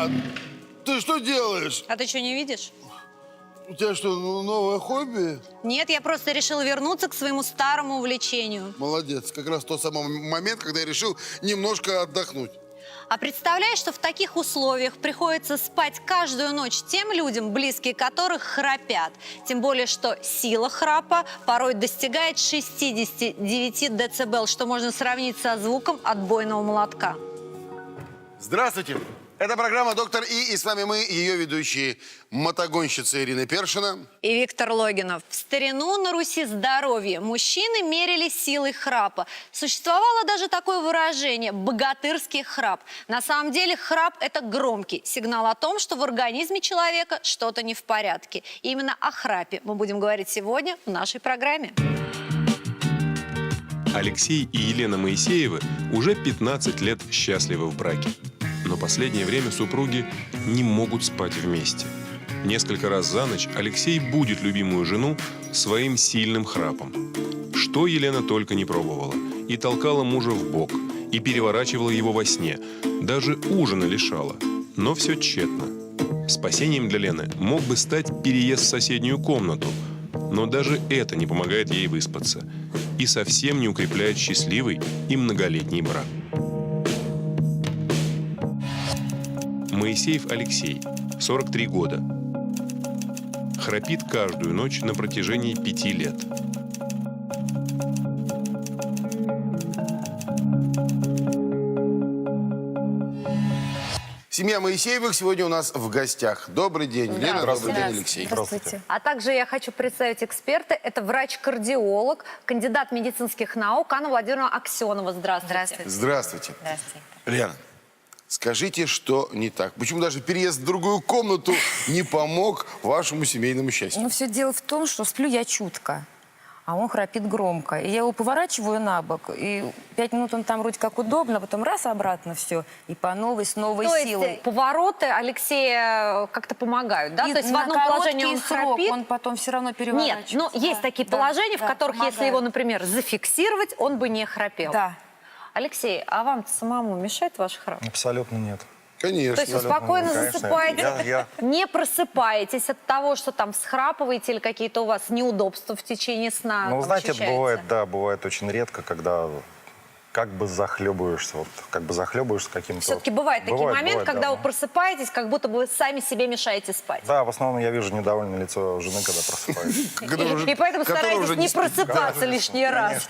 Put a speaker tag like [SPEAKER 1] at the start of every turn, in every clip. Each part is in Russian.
[SPEAKER 1] Лена, ты что делаешь?
[SPEAKER 2] А ты что, не видишь?
[SPEAKER 1] У тебя что, новое хобби?
[SPEAKER 2] Нет, я просто решила вернуться к своему старому увлечению.
[SPEAKER 1] Молодец. Как раз тот самый момент, когда я решил немножко отдохнуть.
[SPEAKER 2] А представляешь, что в таких условиях приходится спать каждую ночь тем людям, близкие которых храпят. Тем более, что сила храпа порой достигает 69 дБ, что можно сравнить со звуком отбойного молотка.
[SPEAKER 1] Здравствуйте. Это программа «Доктор И», и с вами мы, ее ведущие, мотогонщица Ирина Першина.
[SPEAKER 2] И Виктор Логинов. В старину на Руси здоровье мужчины мерили силой храпа. Существовало даже такое выражение – богатырский храп. На самом деле храп – это громкий сигнал о том, что в организме человека что-то не в порядке. И именно о храпе мы будем говорить сегодня в нашей программе.
[SPEAKER 3] Алексей и Елена Моисеевы уже 15 лет счастливы в браке. Но последнее время супруги не могут спать вместе. Несколько раз за ночь Алексей будит любимую жену своим сильным храпом. Что Елена только не пробовала. И толкала мужа в бок, и переворачивала его во сне. Даже ужина лишала. Но все тщетно. Спасением для Лены мог бы стать переезд в соседнюю комнату. Но даже это не помогает ей выспаться. И совсем не укрепляет счастливый и многолетний брак. Моисеев Алексей, 43 года. Храпит каждую ночь на протяжении 5 лет.
[SPEAKER 1] Семья Моисеевых сегодня у нас в гостях. Добрый день, Лена. Добрый день, Алексей.
[SPEAKER 4] Здравствуйте.
[SPEAKER 2] А также я хочу представить эксперта. Это врач-кардиолог, кандидат медицинских наук Анна Владимировна Аксенова. Здравствуйте.
[SPEAKER 1] Здравствуйте.
[SPEAKER 4] Здравствуйте.
[SPEAKER 1] Лена, скажите, что не так? Почему даже переезд в другую комнату не помог вашему семейному счастью?
[SPEAKER 4] Ну, все дело в том, что сплю я чутко, а он храпит громко. И я его поворачиваю на бок, и 5 минут он там вроде как удобно, а потом раз обратно все, и по новой, с новой
[SPEAKER 2] То
[SPEAKER 4] силой.
[SPEAKER 2] есть повороты Алексея как-то помогают, да?
[SPEAKER 4] И
[SPEAKER 2] То есть в
[SPEAKER 4] на
[SPEAKER 2] одном положении он
[SPEAKER 4] короткий срок
[SPEAKER 2] храпит?
[SPEAKER 4] он потом все равно
[SPEAKER 2] Нет,
[SPEAKER 4] переворачивается.
[SPEAKER 2] но есть такие положения, в которых, если
[SPEAKER 4] помогает.
[SPEAKER 2] его, например, зафиксировать, он бы не храпел.
[SPEAKER 4] Да.
[SPEAKER 2] Алексей, а вам самому мешает ваш храп?
[SPEAKER 5] Абсолютно нет.
[SPEAKER 1] Конечно.
[SPEAKER 2] То есть вы спокойно
[SPEAKER 5] конечно.
[SPEAKER 2] засыпаете, не просыпаетесь от того, что там всхрапываете или какие-то у вас неудобства в течение сна?
[SPEAKER 5] Ну, знаете, это
[SPEAKER 2] ощущаются?
[SPEAKER 5] бывает, да, бывает очень редко, когда как бы захлебываешься, вот, как бы захлебываешься каким-то...
[SPEAKER 2] Все-таки бывает такие моменты, когда
[SPEAKER 5] да.
[SPEAKER 2] вы просыпаетесь, как будто бы вы сами себе мешаете спать.
[SPEAKER 5] Да, в основном я вижу недовольное лицо жены, когда просыпаюсь.
[SPEAKER 2] И поэтому стараетесь не просыпаться лишний раз.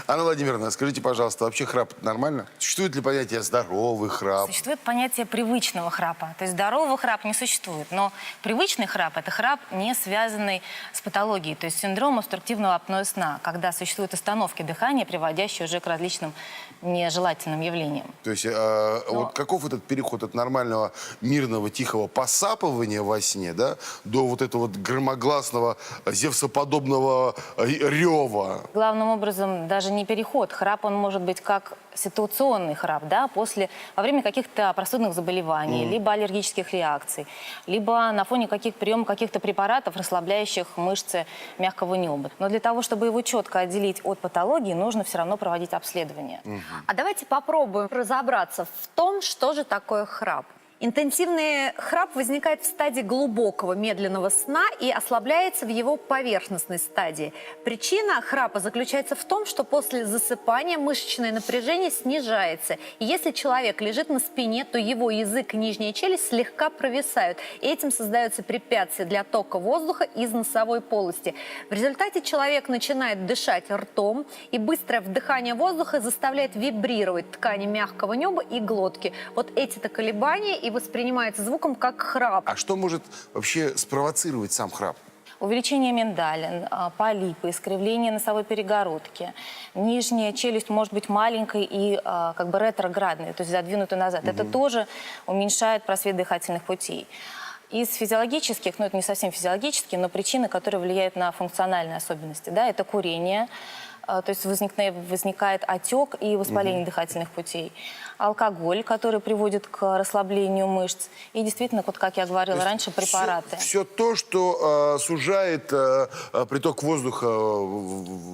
[SPEAKER 1] Анна Владимировна, скажите, пожалуйста, вообще храп нормально? Существует ли понятие здоровый храп?
[SPEAKER 6] Существует понятие привычного храпа. То есть здорового храпа не существует. Но привычный храп – это храп, не связанный с патологией. То есть синдром обструктивного апноэ сна, когда существуют остановки дыхания, приводящие уже к различным нежелательным явлениям.
[SPEAKER 1] То есть вот каков этот переход от нормального, мирного, тихого посапывания во сне, да, до вот этого вот громогласного, зевсоподобного рева?
[SPEAKER 6] Главным образом даже не переход. Храп, он может быть как ситуационный храп, да, во время каких-то простудных заболеваний, либо аллергических реакций, либо на фоне приема каких-то препаратов, расслабляющих мышцы мягкого неба. Но для того, чтобы его четко отделить от патологии, нужно все равно проводить обследование.
[SPEAKER 2] А давайте попробуем разобраться в том, что же такое храп. Интенсивный храп возникает в стадии глубокого медленного сна и ослабляется в его поверхностной стадии. Причина храпа заключается в том, что после засыпания мышечное напряжение снижается. И если человек лежит на спине, то его язык и нижняя челюсть слегка провисают. И этим создаются препятствия для тока воздуха из носовой полости. В результате человек начинает дышать ртом, и быстрое вдыхание воздуха заставляет вибрировать ткани мягкого неба и глотки. Вот эти-то колебания и воспринимается звуком как храп.
[SPEAKER 1] А что может вообще спровоцировать сам храп?
[SPEAKER 6] Увеличение миндалин, полипы, искривление носовой перегородки. Нижняя челюсть может быть маленькой и как бы ретроградной, то есть задвинутой назад. Это тоже уменьшает просвет дыхательных путей. Из физиологических, ну это не совсем физиологические, но причины, которые влияют на функциональные особенности, да, это курение, то есть возникает отек и воспаление дыхательных путей. Алкоголь, который приводит к расслаблению мышц. И действительно, вот как я говорила раньше, препараты.
[SPEAKER 1] Все то, что сужает приток воздуха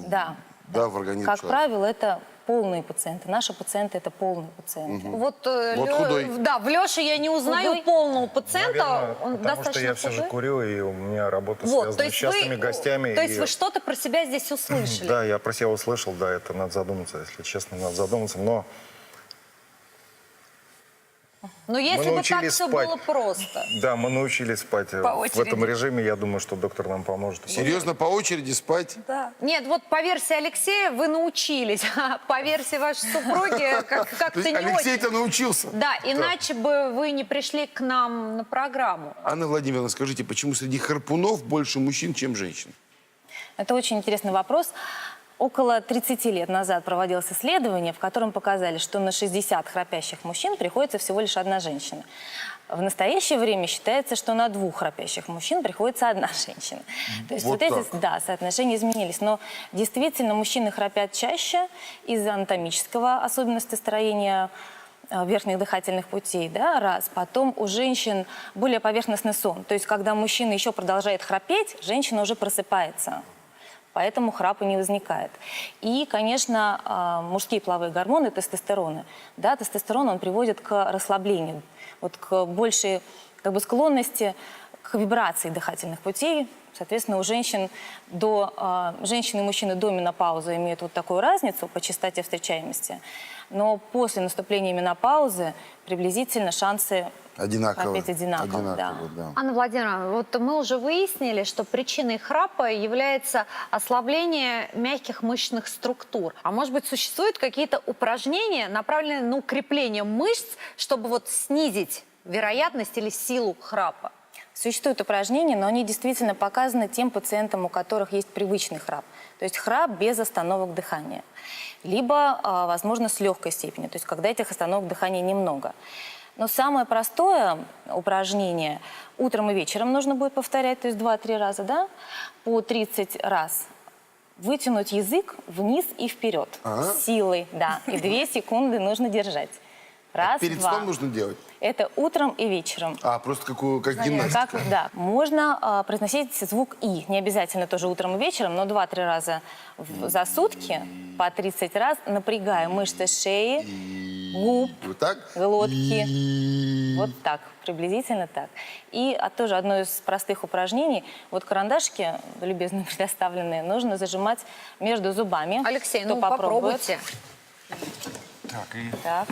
[SPEAKER 6] Да.
[SPEAKER 1] в организм
[SPEAKER 6] Как
[SPEAKER 1] человека.
[SPEAKER 6] правило, это полные пациенты. Наши пациенты – это полные пациенты.
[SPEAKER 2] Вот,
[SPEAKER 1] Вот худой.
[SPEAKER 2] Да, в Леше я не узнаю
[SPEAKER 6] Худой?
[SPEAKER 2] полного пациента.
[SPEAKER 5] Наверное,
[SPEAKER 2] Он
[SPEAKER 5] потому что
[SPEAKER 2] достаточно
[SPEAKER 5] я все же
[SPEAKER 2] худой.
[SPEAKER 5] курю, и у меня работа
[SPEAKER 2] Вот, то
[SPEAKER 5] связана с
[SPEAKER 2] есть
[SPEAKER 5] частными гостями.
[SPEAKER 2] То есть
[SPEAKER 5] и-
[SPEAKER 2] вы что-то про себя здесь услышали?
[SPEAKER 5] Да, я про себя услышал, да, это надо задуматься, если честно, надо задуматься. Но
[SPEAKER 2] Но если бы так
[SPEAKER 5] научились
[SPEAKER 2] все
[SPEAKER 5] спать.
[SPEAKER 2] было просто.
[SPEAKER 5] да, мы научились спать в
[SPEAKER 4] очереди.
[SPEAKER 5] этом режиме. Я думаю, что доктор нам поможет.
[SPEAKER 1] Серьезно, по очереди спать?
[SPEAKER 4] Да.
[SPEAKER 2] Нет, вот по версии Алексея вы научились, а по версии вашей супруги
[SPEAKER 1] То
[SPEAKER 2] как-то
[SPEAKER 1] есть
[SPEAKER 2] не очень.
[SPEAKER 1] Алексей-то научился.
[SPEAKER 2] Да, иначе бы вы не пришли к нам на программу.
[SPEAKER 1] Анна Владимировна, скажите, почему среди харпунов больше мужчин, чем женщин?
[SPEAKER 6] Это очень интересный вопрос. Около 30 лет назад проводилось исследование, в котором показали, что на 60 храпящих мужчин приходится всего лишь одна женщина. В настоящее время считается, что на 2 храпящих мужчин приходится одна женщина. То есть
[SPEAKER 1] Вот
[SPEAKER 6] вот эти,
[SPEAKER 1] так.
[SPEAKER 6] да, соотношения изменились. Но действительно мужчины храпят чаще из-за анатомического особенности строения верхних дыхательных путей, да, раз. Потом у женщин более поверхностный сон. То есть когда мужчина еще продолжает храпеть, женщина уже просыпается. Поэтому храпа не возникает. И, конечно, мужские половые гормоны, тестостероны. Да, тестостерон, он приводит к расслаблению, вот к большей как бы, склонности к вибрации дыхательных путей. Соответственно, у женщин женщины и мужчины до менопаузы имеют вот такую разницу по частоте встречаемости. Но после наступления менопаузы приблизительно шансы
[SPEAKER 1] Одинаково.
[SPEAKER 6] храпеть одинаково. Да.
[SPEAKER 1] да.
[SPEAKER 2] Анна Владимировна, вот мы уже выяснили, что причиной храпа является ослабление мягких мышечных структур. А может быть, существуют какие-то упражнения, направленные на укрепление мышц, чтобы вот снизить вероятность или силу храпа?
[SPEAKER 6] Существуют упражнения, но они действительно показаны тем пациентам, у которых есть привычный храп. То есть храп без остановок дыхания. Либо, возможно, с легкой степенью, то есть когда этих остановок дыхания немного. Но самое простое упражнение утром и вечером нужно будет повторять, то есть 2-3 раза, да, по 30 раз. Вытянуть язык вниз и вперед. С силой, да. И 2 секунды нужно держать. Раз,
[SPEAKER 1] Перед
[SPEAKER 6] два.
[SPEAKER 1] сном нужно делать?
[SPEAKER 6] Это утром и вечером.
[SPEAKER 1] Просто как гимнастика.
[SPEAKER 6] Да, можно произносить звук «и». Не обязательно тоже утром и вечером, но 2-3 раза за сутки, по 30 раз, напрягая мышцы шеи, губ,
[SPEAKER 1] Вот так?
[SPEAKER 6] глотки. Вот так, приблизительно так. И тоже одно из простых упражнений. Вот карандашики, любезно предоставленные, нужно зажимать между зубами.
[SPEAKER 2] Алексей,
[SPEAKER 6] Кто
[SPEAKER 2] ну
[SPEAKER 6] попробует.
[SPEAKER 2] попробуйте.
[SPEAKER 6] Так,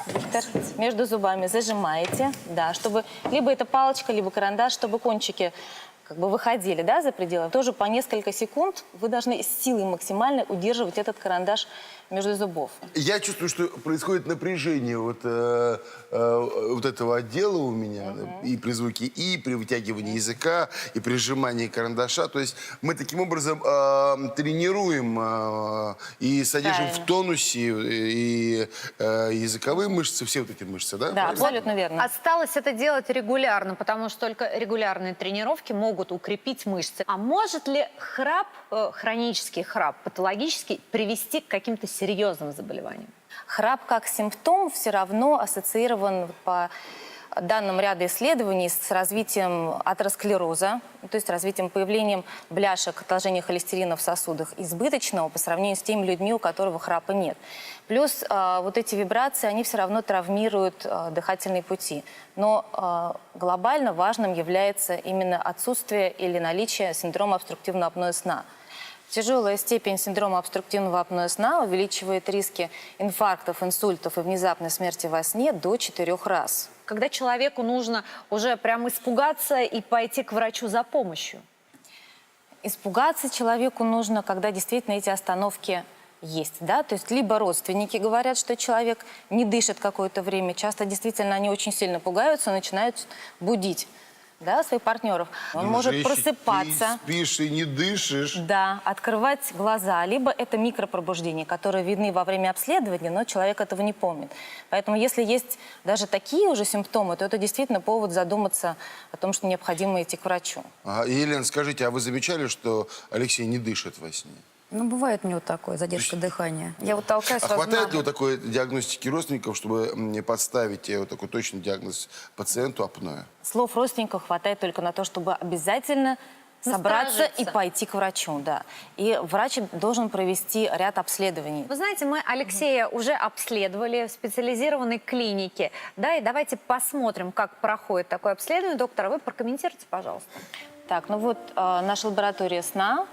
[SPEAKER 6] Виктор, между зубами зажимаете, да, чтобы либо это палочка, либо карандаш, чтобы кончики как бы выходили, да, за пределы. Тоже по несколько секунд вы должны с силой максимально удерживать этот карандаш между зубов.
[SPEAKER 1] Я чувствую, что происходит напряжение вот этого отдела у меня, да, и при звуке «и», при вытягивании языка, и при сжимании карандаша. То есть мы таким образом тренируем и содержим
[SPEAKER 6] Правильно.
[SPEAKER 1] в тонусе и языковые мышцы, все вот эти мышцы, да?
[SPEAKER 6] Да,
[SPEAKER 1] Правильно?
[SPEAKER 6] абсолютно верно.
[SPEAKER 2] Осталось это делать регулярно, потому что только регулярные тренировки могут укрепить мышцы. А может ли храп, хронический храп, патологический, привести к каким-то серьезным заболеваниям?
[SPEAKER 6] Храп как симптом все равно ассоциирован по данным ряда исследований с развитием атеросклероза, то есть развитием появлением бляшек, отложения холестерина в сосудах избыточного по сравнению с теми людьми, у которых храпа нет. Плюс вот эти вибрации, они все равно травмируют дыхательные пути. Но глобально важным является именно отсутствие или наличие синдрома обструктивного апноэ сна. Тяжелая степень синдрома обструктивного апноэ сна увеличивает риски инфарктов, инсультов и внезапной смерти во сне до 4 раз.
[SPEAKER 2] Когда человеку нужно уже прям испугаться и пойти к врачу за помощью?
[SPEAKER 6] Испугаться человеку нужно, когда действительно эти остановки есть, да, то есть либо родственники говорят, что человек не дышит какое-то время, часто действительно они очень сильно пугаются, начинают будить, да, своих партнеров. Он может
[SPEAKER 1] Дружище,
[SPEAKER 6] просыпаться.
[SPEAKER 1] Ты спишь и не дышишь.
[SPEAKER 6] Да, открывать глаза, либо это микропробуждения, которые видны во время обследования, но человек этого не помнит. Поэтому если есть даже такие уже симптомы, то это действительно повод задуматься о том, что необходимо идти к врачу.
[SPEAKER 1] Елена, скажите, а вы замечали, что Алексей не дышит во сне?
[SPEAKER 4] Ну, бывает у него такое, задержка дыхания. Я вот толкаюсь
[SPEAKER 1] А
[SPEAKER 4] сразу
[SPEAKER 1] хватает
[SPEAKER 4] на
[SPEAKER 1] ли вот такой диагностики родственников, чтобы подставить вот такой точный диагноз пациенту апноэ?
[SPEAKER 6] Слов родственников хватает только на то, чтобы обязательно собраться и
[SPEAKER 2] Насторожиться.
[SPEAKER 6] пойти к врачу, да. И врач должен провести ряд обследований.
[SPEAKER 2] Вы знаете, мы Алексея уже обследовали в специализированной клинике. Да, и давайте посмотрим, как проходит такое обследование. Доктор, а вы прокомментируйте, пожалуйста.
[SPEAKER 6] Так, ну вот наша лаборатория сна.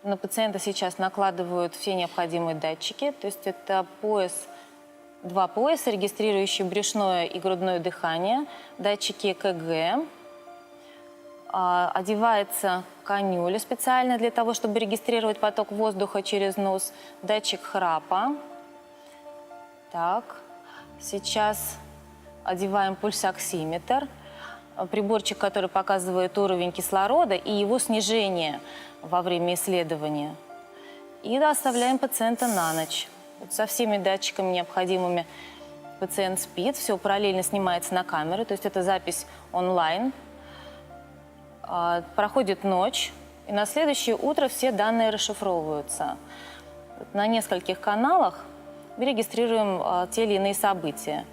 [SPEAKER 6] На пациента сейчас накладывают все необходимые датчики. То есть это два пояса, регистрирующие брюшное и грудное дыхание, датчики ЭКГ. Одевается канюля специально для того, чтобы регистрировать поток воздуха через нос, датчик храпа. Так, сейчас одеваем пульсоксиметр, приборчик, который показывает уровень кислорода и его снижение во время исследования. И оставляем пациента на ночь. Вот со всеми датчиками необходимыми пациент спит, все параллельно снимается на камеры, то есть это запись онлайн. Проходит ночь, и на следующее утро все данные расшифровываются. На нескольких каналах мы регистрируем те или иные события.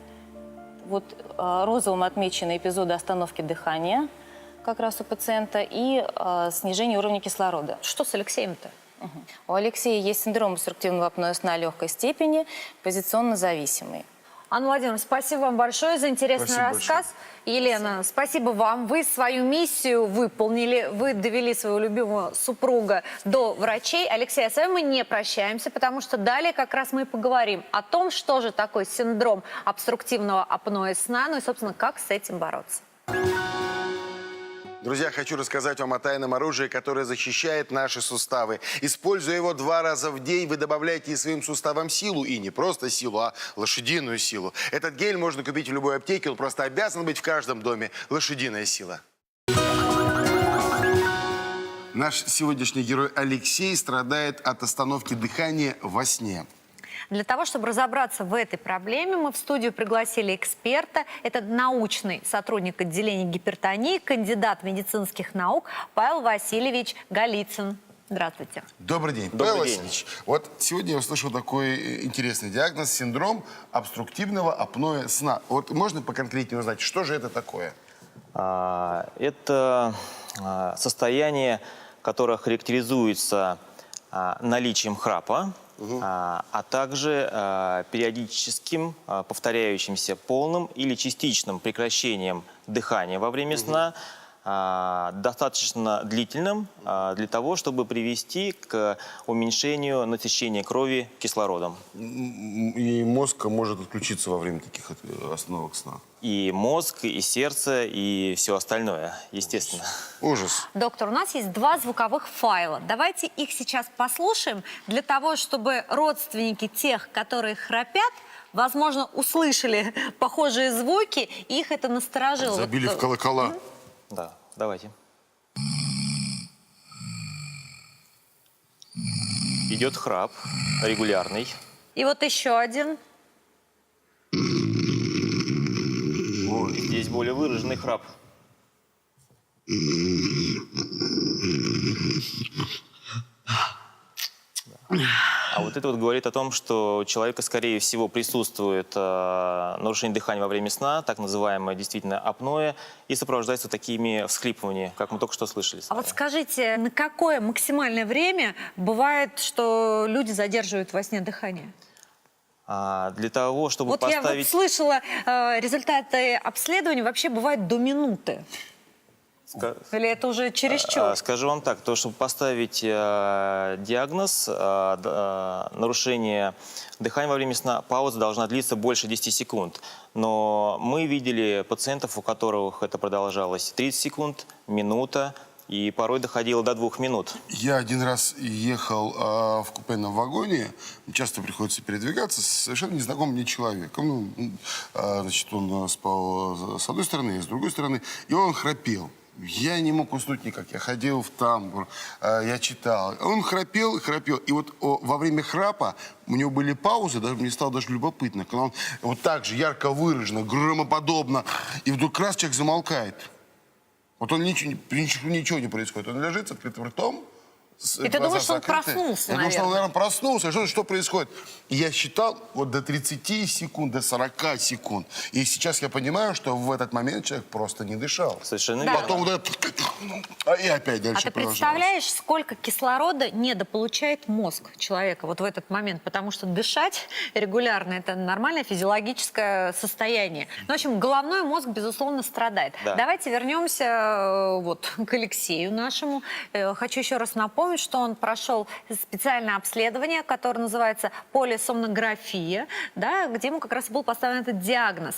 [SPEAKER 6] Вот розовым отмечены эпизоды остановки дыхания как раз у пациента и снижение уровня кислорода.
[SPEAKER 2] Что с Алексеем-то?
[SPEAKER 6] У Алексея есть синдром обструктивного апноэ сна легкой степени, позиционно зависимый.
[SPEAKER 2] Анна Владимировна, спасибо вам большое за интересный
[SPEAKER 1] Спасибо
[SPEAKER 2] рассказ. Елена, спасибо вам. Вы свою миссию выполнили. Вы довели своего любимого супруга до врачей. Алексей, а с вами мы не прощаемся, потому что далее как раз мы и поговорим о том, что же такое синдром обструктивного апноэ сна, ну и, собственно, как с этим бороться.
[SPEAKER 1] Друзья, хочу рассказать вам о тайном оружии, которое защищает наши суставы. Используя его 2 раза в день, вы добавляете своим суставам силу. И не просто силу, а лошадиную силу. Этот гель можно купить в любой аптеке, он просто обязан быть в каждом доме. Лошадиная сила. Наш сегодняшний герой Алексей страдает от остановки дыхания во сне.
[SPEAKER 2] Для того, чтобы разобраться в этой проблеме, мы в студию пригласили эксперта. Это научный сотрудник отделения гипертонии, кандидат медицинских наук Павел Васильевич Голицын. Здравствуйте.
[SPEAKER 1] Добрый день,
[SPEAKER 5] Добрый
[SPEAKER 1] Павел
[SPEAKER 5] день.
[SPEAKER 1] Васильевич. Вот сегодня я услышал такой интересный диагноз – синдром обструктивного апноэ сна. Вот можно поконкретнее узнать, что же это такое?
[SPEAKER 7] Это состояние, которое характеризуется наличием храпа, а также периодическим повторяющимся полным или частичным прекращением дыхания во время сна, достаточно длительным для того, чтобы привести к уменьшению насыщения крови кислородом.
[SPEAKER 1] И мозг может отключиться во время таких остановок сна.
[SPEAKER 7] И мозг, и сердце, и все остальное, естественно.
[SPEAKER 1] Ужас.
[SPEAKER 2] Доктор, у нас есть 2 звуковых файла. Давайте их сейчас послушаем для того, чтобы родственники тех, которые храпят, возможно, услышали похожие звуки, и их это насторожило.
[SPEAKER 1] Забили
[SPEAKER 2] Вот,
[SPEAKER 1] в колокола.
[SPEAKER 7] Да, давайте. Идет храп регулярный.
[SPEAKER 2] И вот еще один.
[SPEAKER 7] Здесь более выраженный храп. А вот это вот говорит о том, что у человека, скорее всего, присутствует нарушение дыхания во время сна, так называемое действительно апноэ, и сопровождается такими всхлипываниями, как мы только что слышали.
[SPEAKER 2] А вот скажите, на какое максимальное время бывает, что люди задерживают во сне дыхание?
[SPEAKER 7] Для того, чтобы
[SPEAKER 2] Вот я вот
[SPEAKER 7] поставить...
[SPEAKER 2] слышала, результаты обследования вообще бывают до минуты. Или это уже чересчур?
[SPEAKER 7] Скажу вам так, то, чтобы поставить диагноз нарушения дыхания во время сна, пауза должна длиться больше 10 секунд. Но мы видели пациентов, у которых это продолжалось 30 секунд, минута, и порой доходило до 2 минут.
[SPEAKER 1] Я один раз ехал в купейном вагоне, часто приходится передвигаться с совершенно незнакомым мне человеком. Ну, значит, он спал с одной стороны, и с другой стороны, и он храпел. Я не мог уснуть никак. Я ходил в тамбур, я читал. Он храпел, храпел. И вот во время храпа у него были паузы, даже мне стало даже любопытно. Когда он вот так же ярко выраженно, громоподобно, и вдруг раз человек замолкает. Вот он ничего не происходит. Он лежит с открытым ртом,
[SPEAKER 2] И ты думаешь, что он проснулся,
[SPEAKER 1] Я думал, что он,
[SPEAKER 2] наверное?
[SPEAKER 1] наверное, проснулся. Что происходит? И я считал вот до 30 секунд, до 40 секунд. И сейчас я понимаю, что в этот момент человек просто не дышал.
[SPEAKER 7] Совершенно
[SPEAKER 2] Да.
[SPEAKER 7] верно.
[SPEAKER 1] Потом вот это... И опять
[SPEAKER 2] А
[SPEAKER 1] дальше
[SPEAKER 2] ты
[SPEAKER 1] продолжалось.
[SPEAKER 2] представляешь, сколько кислорода недополучает мозг человека вот в этот момент? Потому что дышать регулярно – это нормальное физиологическое состояние. Ну, в общем, головной мозг, безусловно, страдает.
[SPEAKER 7] Да.
[SPEAKER 2] Давайте вернемся вот к Алексею нашему. Хочу еще раз напомнить, что он прошел специальное обследование, которое называется полисомнография, да, где ему как раз был поставлен этот диагноз.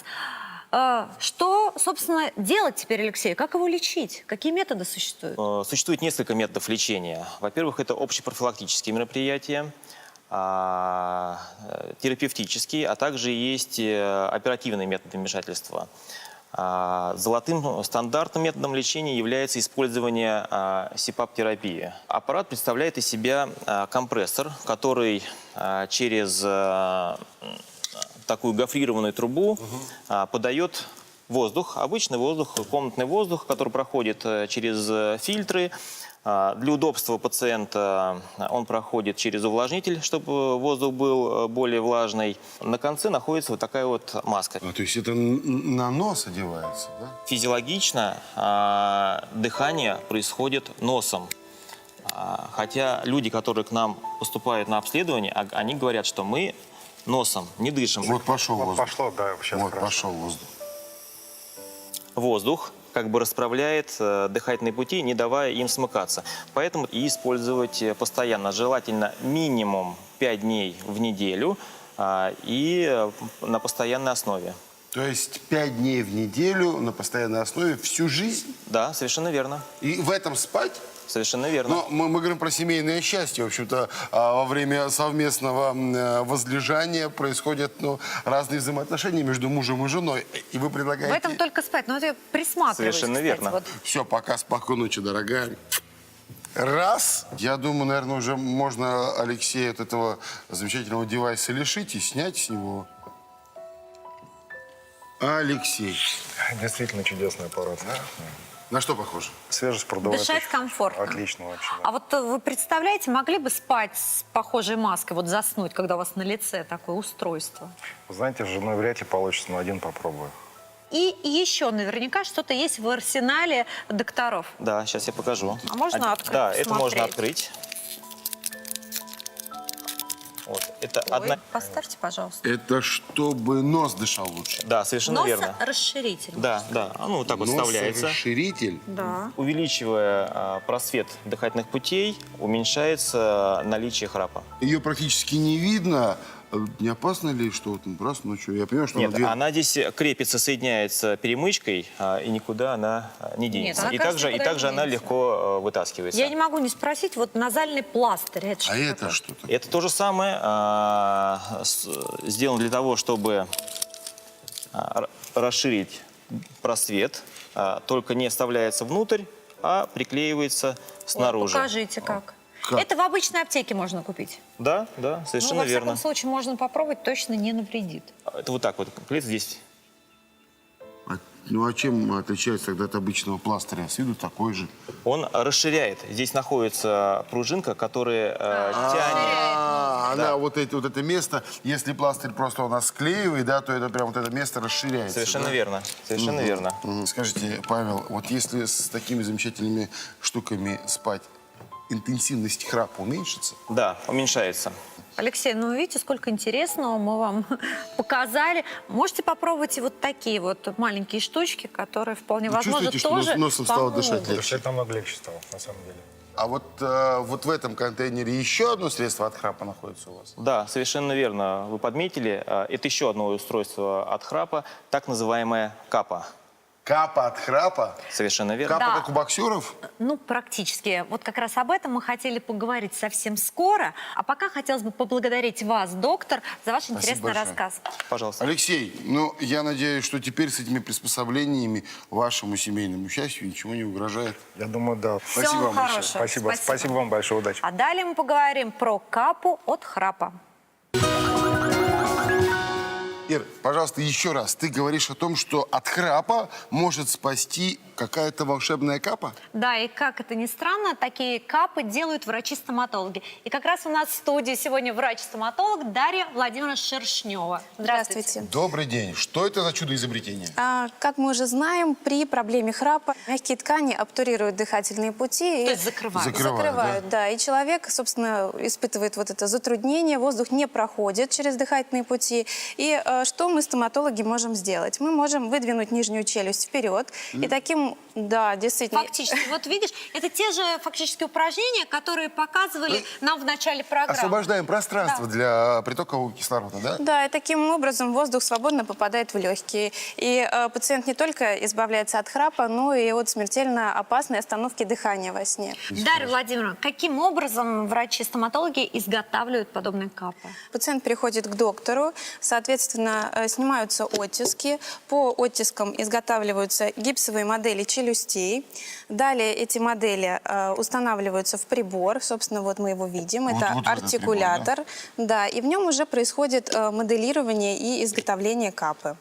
[SPEAKER 2] Что, собственно, делать теперь Алексею? Как его лечить? Какие методы существуют?
[SPEAKER 7] Существует несколько методов лечения. Во-первых, это общепрофилактические мероприятия, терапевтические, а также есть оперативные методы вмешательства. Золотым стандартным методом лечения является использование СИПАП-терапии. Аппарат представляет из себя компрессор, который через такую гофрированную трубу подает воздух, обычный воздух, комнатный воздух, который проходит через фильтры. Для удобства пациента он проходит через увлажнитель, чтобы воздух был более влажный. На конце находится вот такая вот маска.
[SPEAKER 1] То есть это на нос одевается, да?
[SPEAKER 7] Физиологично дыхание происходит носом. Хотя люди, которые к нам поступают на обследование, они говорят, что мы носом не дышим.
[SPEAKER 1] Вот пошел
[SPEAKER 5] Вот
[SPEAKER 1] воздух.
[SPEAKER 5] пошло, да, сейчас
[SPEAKER 1] Вот
[SPEAKER 5] хорошо.
[SPEAKER 1] пошел воздух.
[SPEAKER 7] Воздух как бы расправляет дыхательные пути, не давая им смыкаться. Поэтому и использовать постоянно, желательно минимум 5 дней в неделю и на постоянной основе.
[SPEAKER 1] То есть 5 дней в неделю на постоянной основе всю жизнь?
[SPEAKER 7] Да, совершенно верно.
[SPEAKER 1] И в этом спать?
[SPEAKER 7] Совершенно верно.
[SPEAKER 1] Но мы говорим про семейное счастье. В общем-то, во время совместного возлежания происходят разные взаимоотношения между мужем и женой. И вы
[SPEAKER 2] В
[SPEAKER 1] предлагаете...
[SPEAKER 2] этом только спать. Но ты присматриваешься,
[SPEAKER 7] Совершенно
[SPEAKER 2] кстати,
[SPEAKER 7] верно.
[SPEAKER 2] вот.
[SPEAKER 1] Все, пока, спокойной ночи, дорогая. Раз. Я думаю, наверное, уже можно Алексея от этого замечательного девайса лишить и снять с него. Алексей.
[SPEAKER 5] Действительно чудесный аппарат.
[SPEAKER 1] На что похож?
[SPEAKER 5] Свежесть продувает.
[SPEAKER 2] Дышать комфортно.
[SPEAKER 5] Отлично вообще. Да.
[SPEAKER 2] А вот вы представляете, могли бы спать с похожей маской, вот заснуть, когда у вас на лице такое устройство?
[SPEAKER 5] Вы знаете, с женой вряд ли получится, но один попробую.
[SPEAKER 2] И еще наверняка что-то есть в арсенале докторов.
[SPEAKER 7] Да, сейчас я покажу.
[SPEAKER 2] А можно открыть,
[SPEAKER 7] Да, это
[SPEAKER 2] посмотреть?
[SPEAKER 7] можно открыть. Вот, это
[SPEAKER 2] Ой,
[SPEAKER 7] одна...
[SPEAKER 2] поставьте, пожалуйста.
[SPEAKER 1] Это чтобы нос дышал лучше.
[SPEAKER 7] Да, совершенно верно.
[SPEAKER 2] Носорасширитель.
[SPEAKER 7] Да, да, ну вот так вот вставляется.
[SPEAKER 1] Носорасширитель.
[SPEAKER 2] Да.
[SPEAKER 7] Увеличивая просвет дыхательных путей, уменьшается наличие храпа.
[SPEAKER 1] Ее практически не видно. Не опасно ли, что вот раз ночью? Я понимаю, что
[SPEAKER 7] Нет,
[SPEAKER 1] она
[SPEAKER 7] она здесь крепится, соединяется перемычкой, и никуда она не денется.
[SPEAKER 2] она,
[SPEAKER 7] И
[SPEAKER 2] кажется,
[SPEAKER 7] также,
[SPEAKER 2] никуда не
[SPEAKER 7] она
[SPEAKER 2] денется.
[SPEAKER 7] легко вытаскивается.
[SPEAKER 2] Я не могу не спросить, вот назальный пластырь, это что
[SPEAKER 1] А это
[SPEAKER 2] такое?
[SPEAKER 1] что такое?
[SPEAKER 7] Это то же самое, сделано для того, чтобы расширить просвет, только не вставляется внутрь, а приклеивается
[SPEAKER 2] Ой,
[SPEAKER 7] снаружи.
[SPEAKER 2] покажите, как.
[SPEAKER 1] Как?
[SPEAKER 2] Это в обычной аптеке можно купить.
[SPEAKER 7] Да, да,
[SPEAKER 2] Ну,
[SPEAKER 7] совершенно
[SPEAKER 2] во
[SPEAKER 7] верно.
[SPEAKER 2] всяком случае, можно попробовать, точно не навредит.
[SPEAKER 7] Это вот так вот, клеится здесь.
[SPEAKER 1] Ну а чем отличается тогда от обычного пластыря? С виду такой же.
[SPEAKER 7] Он расширяет. Здесь находится пружинка, которая тянет.
[SPEAKER 1] Она вот это место, если пластырь просто у нас склеивает, да, то это прям вот это место расширяется.
[SPEAKER 7] Совершенно
[SPEAKER 1] да?
[SPEAKER 7] верно. Совершенно верно.
[SPEAKER 1] Скажите, Павел, вот если с такими замечательными штуками спать, интенсивность храпа уменьшится?
[SPEAKER 7] Да, уменьшается.
[SPEAKER 2] Алексей, ну видите, сколько интересного мы вам показали. Можете попробовать и вот такие вот маленькие штучки, которые вполне
[SPEAKER 1] Вы
[SPEAKER 2] возможно
[SPEAKER 1] чувствуете, что
[SPEAKER 2] тоже
[SPEAKER 1] носом стало
[SPEAKER 2] помогут.
[SPEAKER 1] дышать легче?
[SPEAKER 5] Дышать намного легче стало, на самом деле.
[SPEAKER 1] А вот в этом контейнере еще одно средство от храпа находится у вас?
[SPEAKER 7] Да, совершенно верно. Вы подметили, это еще одно устройство от храпа, так называемая капа.
[SPEAKER 1] Капа от храпа?
[SPEAKER 7] Совершенно верно.
[SPEAKER 1] Капа
[SPEAKER 2] Да.
[SPEAKER 1] как у боксеров?
[SPEAKER 2] Ну, практически. Вот как раз об этом мы хотели поговорить совсем скоро. А пока хотелось бы поблагодарить вас, доктор, за ваш интересный
[SPEAKER 1] большое.
[SPEAKER 2] рассказ.
[SPEAKER 7] Пожалуйста.
[SPEAKER 1] Алексей, ну, я надеюсь, что теперь с этими приспособлениями вашему семейному счастью ничего не угрожает.
[SPEAKER 5] Я думаю, да.
[SPEAKER 2] Всего
[SPEAKER 1] Спасибо вам большое.
[SPEAKER 2] хорошего.
[SPEAKER 5] Спасибо. Спасибо вам большое. Удачи.
[SPEAKER 2] А далее мы поговорим про капу от храпа.
[SPEAKER 1] Ир, пожалуйста, еще раз. Ты говоришь о том, что от храпа может спасти какая-то волшебная капа?
[SPEAKER 2] Да, и как это ни странно, такие капы делают врачи-стоматологи. И как раз у нас в студии сегодня врач-стоматолог Дарья Владимировна Шершнева.
[SPEAKER 8] Здравствуйте.
[SPEAKER 1] Добрый день. Что это за чудо-изобретение?
[SPEAKER 8] Как мы уже знаем, при проблеме храпа мягкие ткани обтурируют дыхательные пути.
[SPEAKER 2] То есть закрывают.
[SPEAKER 1] Закрывают,
[SPEAKER 8] Да. И человек, собственно, испытывает вот это затруднение, воздух не проходит через дыхательные пути. И что мы, стоматологи, можем сделать? Мы можем выдвинуть нижнюю челюсть вперед и таким, да, действительно...
[SPEAKER 2] Фактически, вот видишь, это те же фактически упражнения, которые показывали нам в начале программы.
[SPEAKER 1] Освобождаем пространство для притока кислорода, да?
[SPEAKER 8] Да, и таким образом воздух свободно попадает в легкие. И пациент не только избавляется от храпа, но и от смертельно опасной остановки дыхания во сне.
[SPEAKER 2] Дарья Владимировна, каким образом врачи-стоматологи изготавливают подобные капы?
[SPEAKER 8] Пациент приходит к доктору, соответственно, снимаются оттиски. По оттискам изготавливаются гипсовые модели челюстей. Далее эти модели устанавливаются в прибор. Собственно, вот мы его видим. Это
[SPEAKER 1] вот этот
[SPEAKER 8] артикулятор.
[SPEAKER 1] прибор,
[SPEAKER 8] да, и в нем уже происходит моделирование и изготовление капы.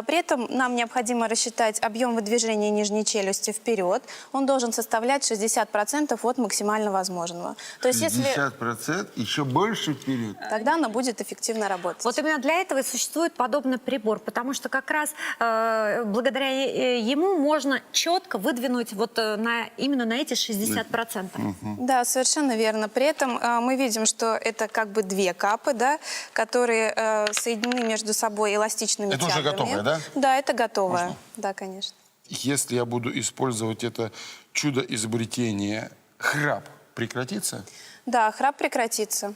[SPEAKER 8] При этом нам необходимо рассчитать объем выдвижения нижней челюсти вперед. Он должен составлять 60% от максимально возможного. То есть, если
[SPEAKER 1] 50%, еще больше вперед.
[SPEAKER 8] тогда она будет эффективно работать.
[SPEAKER 2] Вот именно для этого и существует подобный прибор, потому что как раз благодаря ему можно четко выдвинуть вот именно на эти 60%.
[SPEAKER 8] Да, совершенно верно. При этом мы видим, что это как бы две капы, да, которые соединены между собой эластичными
[SPEAKER 1] Это уже
[SPEAKER 8] тягами.
[SPEAKER 1] готовое, да?
[SPEAKER 8] Да, это готовое. Да, конечно.
[SPEAKER 1] Если я буду использовать это чудо-изобретение, храп прекратится?
[SPEAKER 8] Да, храп прекратится.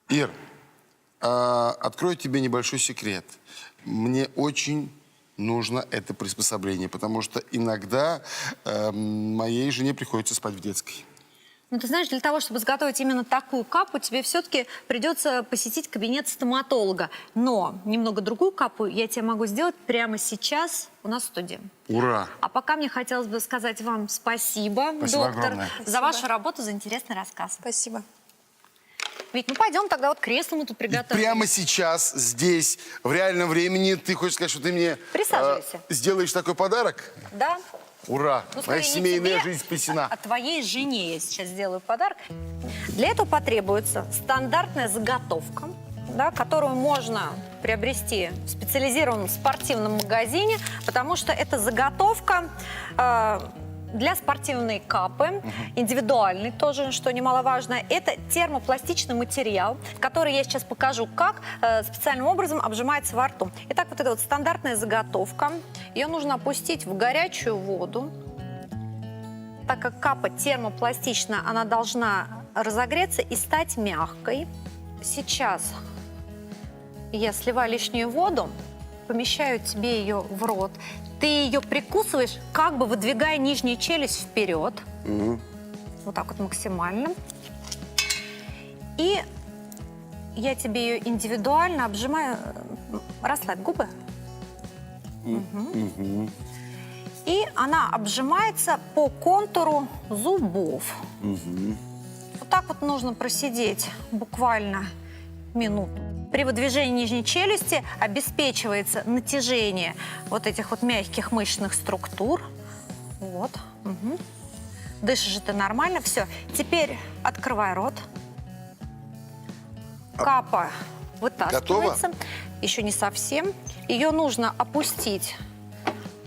[SPEAKER 1] Ир, открою тебе небольшой секрет. Мне очень нужно это приспособление, потому что иногда моей жене приходится спать в детской.
[SPEAKER 2] Ну, ты знаешь, для того, чтобы изготовить именно такую капу, тебе все-таки придется посетить кабинет стоматолога. Но немного другую капу я тебе могу сделать прямо сейчас у нас в студии.
[SPEAKER 1] Ура!
[SPEAKER 2] А пока мне хотелось бы сказать вам спасибо,
[SPEAKER 1] Спасибо
[SPEAKER 2] доктор,
[SPEAKER 1] огромное.
[SPEAKER 2] за вашу работу, за интересный рассказ.
[SPEAKER 8] Спасибо.
[SPEAKER 2] Ведь ну пойдем тогда вот кресло мы тут приготовим.
[SPEAKER 1] Прямо сейчас, здесь, в реальном времени, ты хочешь сказать, что ты мне
[SPEAKER 2] Присаживайся.
[SPEAKER 1] сделаешь такой подарок?
[SPEAKER 2] Да.
[SPEAKER 1] Ура!
[SPEAKER 2] Ну,
[SPEAKER 1] Моя
[SPEAKER 2] скорее, не
[SPEAKER 1] семейная
[SPEAKER 2] тебе,
[SPEAKER 1] жизнь спасена.
[SPEAKER 2] а твоей жене я сейчас сделаю подарок. Для этого потребуется стандартная заготовка, да, которую можно приобрести в специализированном спортивном магазине, потому что это заготовка для спортивной капы, индивидуальный тоже, что немаловажно. Это термопластичный материал, который я сейчас покажу, как специальным образом обжимается во рту. Итак, вот эта вот стандартная заготовка. Ее нужно опустить в горячую воду. Так как капа термопластичная, она должна разогреться и стать мягкой. Сейчас я сливаю лишнюю воду, помещаю тебе ее в рот. Ты ее прикусываешь, как бы выдвигая нижнюю челюсть вперед. Вот так вот максимально. И я тебе ее индивидуально обжимаю. Расслабь губы. И она обжимается по контуру зубов. Вот так вот нужно просидеть буквально минуту. При выдвижении нижней челюсти обеспечивается натяжение вот этих вот мягких мышечных структур. Вот. Дышишь ты нормально. Все. Теперь открывай рот. Капа вытаскивается.
[SPEAKER 1] Готово?
[SPEAKER 2] Еще не совсем. Ее нужно опустить,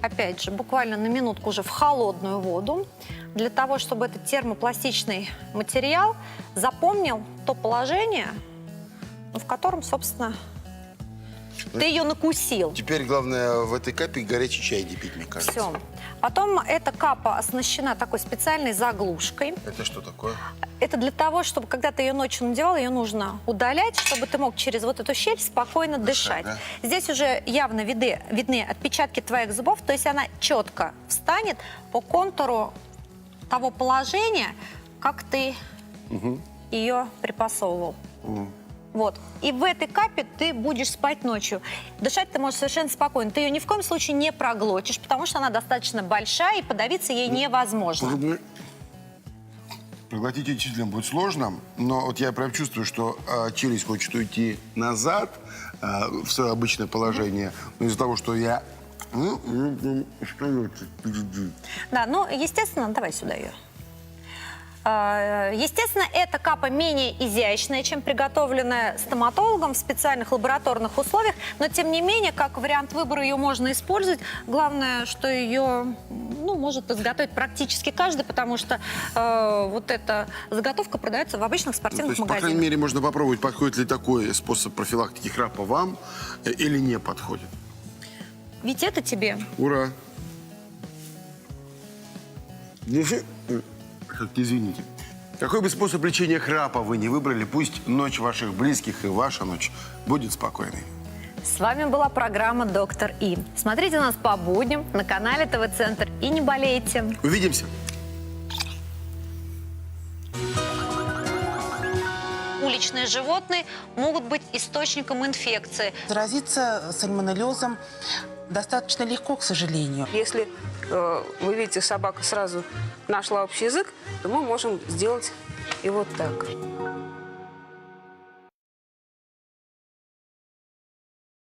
[SPEAKER 2] опять же, буквально на минутку уже в холодную воду, для того, чтобы этот термопластичный материал запомнил то положение, в котором, собственно, ты ее накусил.
[SPEAKER 1] Теперь главное в этой капе горячий чай не пить, мне кажется.
[SPEAKER 2] Все. Потом эта капа оснащена такой специальной заглушкой.
[SPEAKER 1] Это что такое?
[SPEAKER 2] Это для того, чтобы, когда ты ее ночью надевал, ее нужно удалять, чтобы ты мог через вот эту щель спокойно дышать.
[SPEAKER 1] да?
[SPEAKER 2] Здесь уже явно видны отпечатки твоих зубов, то есть она четко встанет по контуру того положения, как ты ее припасовывал. Вот. И в этой капе ты будешь спать ночью. Дышать ты можешь совершенно спокойно. Ты ее ни в коем случае не проглотишь, потому что она достаточно большая, и подавиться ей невозможно.
[SPEAKER 1] Проглотить действительно будет сложно, но вот я прям чувствую, что челюсть хочет уйти назад в свое обычное положение, но из-за того, что я Остается.
[SPEAKER 2] Да, ну, естественно, давай сюда ее. Естественно, эта капа менее изящная, чем приготовленная стоматологом в специальных лабораторных условиях, но тем не менее, как вариант выбора ее можно использовать. Главное, что ее может изготовить практически каждый, потому что вот эта заготовка продается в обычных
[SPEAKER 1] То
[SPEAKER 2] спортивных
[SPEAKER 1] есть, по крайней
[SPEAKER 2] магазинах.
[SPEAKER 1] мере, можно попробовать, подходит ли такой способ профилактики храпа вам или не подходит.
[SPEAKER 2] Ведь это тебе.
[SPEAKER 1] Ура! Извините. Какой бы способ лечения храпа вы не выбрали, пусть ночь ваших близких и ваша ночь будет спокойной.
[SPEAKER 2] С вами была программа «Доктор И». Смотрите нас по будням на канале ТВ-центр и не болейте.
[SPEAKER 1] Увидимся!
[SPEAKER 2] Уличные животные могут быть источником инфекции.
[SPEAKER 9] Заразиться сальмонеллезом достаточно легко, к сожалению.
[SPEAKER 10] Если вы видите, собака сразу нашла общий язык, то мы можем сделать и вот так.